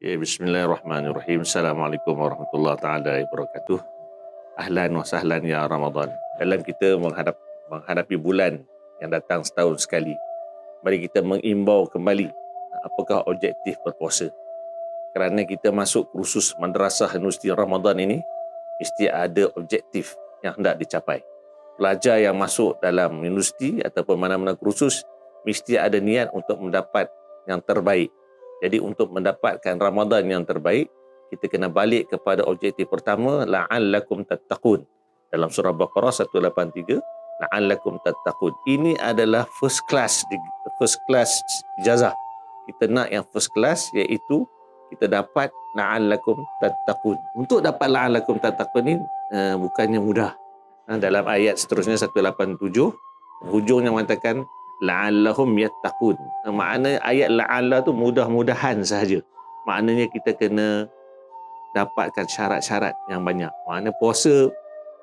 Okay, bismillahirrahmanirrahim. Assalamualaikum warahmatullahi taala wabarakatuh. Ahlan wa sahlan ya Ramadan. Dalam kita menghadapi bulan yang datang setahun sekali, mari kita mengimbau kembali apakah objektif berpuasa. Kerana kita masuk kursus Madrasah Universiti Ramadan ini, mesti ada objektif yang hendak dicapai. Pelajar yang masuk dalam universiti ataupun mana-mana kursus mesti ada niat untuk mendapat yang terbaik. Jadi untuk mendapatkan Ramadan yang terbaik, kita kena balik kepada objektif pertama, la'allakum tattaqun. Dalam surah Baqarah 183, la'allakum tattaqun. Ini adalah first class ijazah. Kita nak yang first class, iaitu kita dapat la'allakum tattaqun. Untuk dapat la'allakum tattaqun ini bukannya mudah. Dalam ayat seterusnya 187, hujungnya mengatakan la'allahum yattaqun. Makna ayat la'alla tu mudah-mudahan sahaja. Maknanya kita kena dapatkan syarat-syarat yang banyak. Makna puasa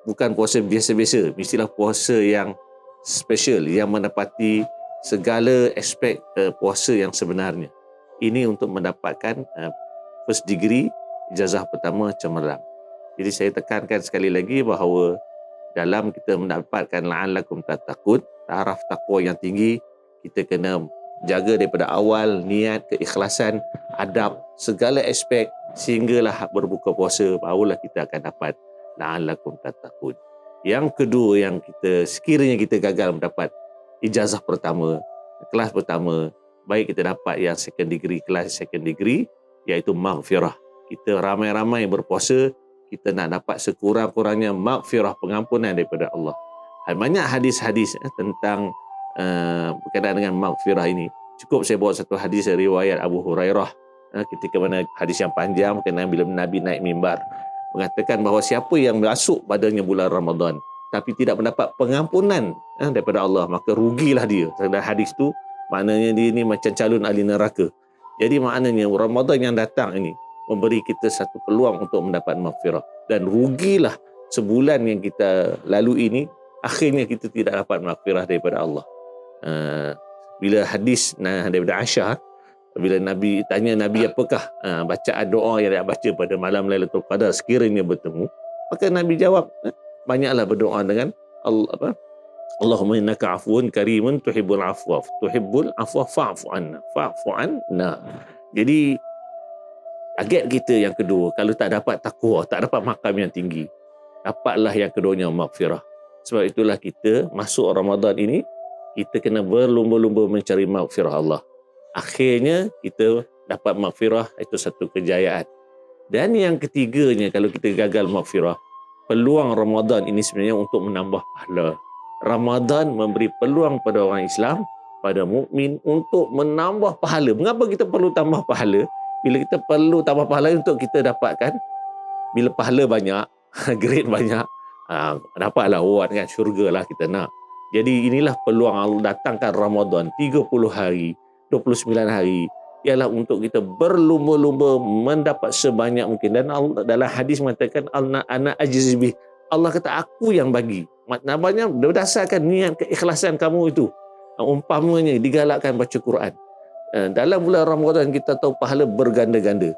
bukan puasa biasa-biasa, mestilah puasa yang special, yang menepati segala aspek puasa yang sebenarnya. Ini untuk mendapatkan first degree ijazah pertama cemerlang. Jadi saya tekankan sekali lagi bahawa dalam kita mendapatkan la'allakum tattaqun, taraf takwa yang tinggi, kita kena jaga daripada awal niat, keikhlasan, adab, segala aspek sehinggalah berbuka puasa, barulah kita akan dapat la'allakum tattaqun. Yang kedua, yang kita sekiranya kita gagal mendapat ijazah pertama, kelas pertama, baik kita dapat yang second degree, kelas second degree, iaitu maghfirah. Kita ramai-ramai berpuasa, kita nak dapat sekurang-kurangnya maghfirah, pengampunan daripada Allah. Banyak hadis-hadis tentang berkaitan dengan maghfirah ini. Cukup saya bawa satu hadis dari riwayat Abu Hurairah, ketika mana hadis yang panjang berkenaan bila Nabi naik mimbar, mengatakan bahawa siapa yang masuk padanya bulan Ramadan tapi tidak mendapat pengampunan daripada Allah, maka rugilah dia. Dalam hadis tu maknanya dia ni macam calon ahli neraka. Jadi maknanya Ramadan yang datang ini memberi kita satu peluang untuk mendapat maghfirah, dan rugilah sebulan yang kita lalui ini akhirnya kita tidak dapat maghfirah daripada Allah. Bila hadis daripada Aisyah, bila Nabi tanya Nabi apakah bacaan doa yang dia baca pada malam Lailatul Qadar sekiranya bertemu, maka Nabi jawab, banyaklah berdoa dengan Allahumma innaka afuun karimun tuhibbul afwa fa'fu anna. Jadi target kita yang kedua, kalau tak dapat takwa, tak dapat makam yang tinggi, dapatlah yang keduanya maghfirah. Sebab itulah kita masuk Ramadan ini, kita kena berlumba-lumba mencari maghfirah Allah. Akhirnya kita dapat maghfirah, itu satu kejayaan. Dan yang ketiganya, kalau kita gagal maghfirah, peluang Ramadan ini sebenarnya untuk menambah pahala. Ramadan memberi peluang pada orang Islam, pada mukmin untuk menambah pahala. Mengapa kita perlu tambah pahala? Bila kita perlu tambah pahala untuk kita dapatkan, bila pahala banyak, grade banyak, dapatlah award kan, syurga lah kita nak. Jadi inilah peluang Allah datangkan Ramadan 30 hari, 29 hari, ialah untuk kita berlumba-lumba mendapat sebanyak mungkin. Dan Allah dalam hadis mengatakan ana ajizbi, Allah kata aku yang bagi. Namanya berdasarkan niat keikhlasan kamu itu. Umpamanya digalakkan baca Quran. Dalam bulan Ramadan kita tahu pahala berganda-ganda.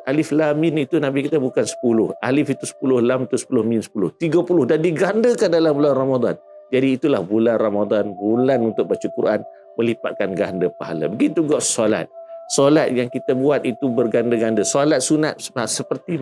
Alif lam mim itu Nabi kita bukan 10. Alif itu 10, lam itu 10, mim 10. 30 dan digandakan dalam bulan Ramadan. Jadi itulah bulan Ramadan, bulan untuk baca Quran, melipatkan ganda pahala. Begitu juga solat. Solat yang kita buat itu berganda-ganda. Solat sunat seperti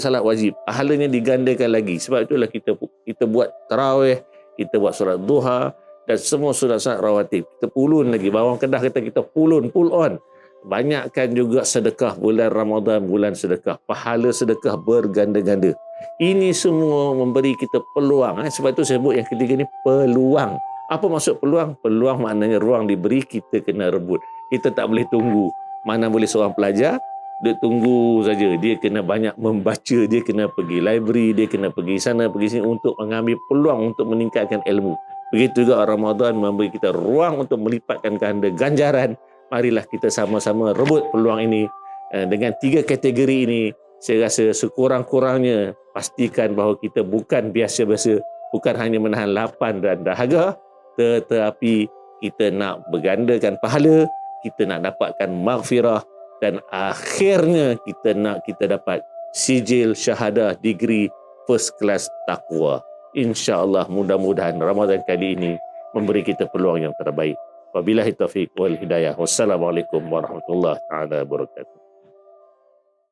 salat wajib, pahalanya digandakan lagi. Sebab itulah kita buat tarawih, kita buat solat duha, dan semua sunat-sunat rawatib. Kita pulun lagi. Bawang Kedah kata kita pull on. Banyakkan juga sedekah bulan Ramadan, bulan sedekah. Pahala sedekah berganda-ganda. Ini semua memberi kita peluang. Sebab itu saya sebut yang ketiga ni peluang. Apa maksud peluang? Peluang maknanya ruang diberi, kita kena rebut. Kita tak boleh tunggu. Mana boleh seorang pelajar, dia tunggu saja. Dia kena banyak membaca, dia kena pergi library, dia kena pergi sana, pergi sini untuk mengambil peluang untuk meningkatkan ilmu. Begitu juga Ramadan memberi kita ruang untuk melipatkan ganda ganjaran. Marilah kita sama-sama rebut peluang ini. Dengan 3 kategori ini, saya rasa sekurang-kurangnya pastikan bahawa kita bukan biasa-biasa, bukan hanya menahan lapar dan dahaga, tetapi kita nak bergandakan pahala, kita nak dapatkan maghfirah, dan akhirnya kita dapat sijil syahadah degree first class takwa. InsyaAllah mudah-mudahan Ramadan kali ini memberi kita peluang yang terbaik. Wabillahi taufiq wal hidayah. Wassalamualaikum warahmatullahi wabarakatuh.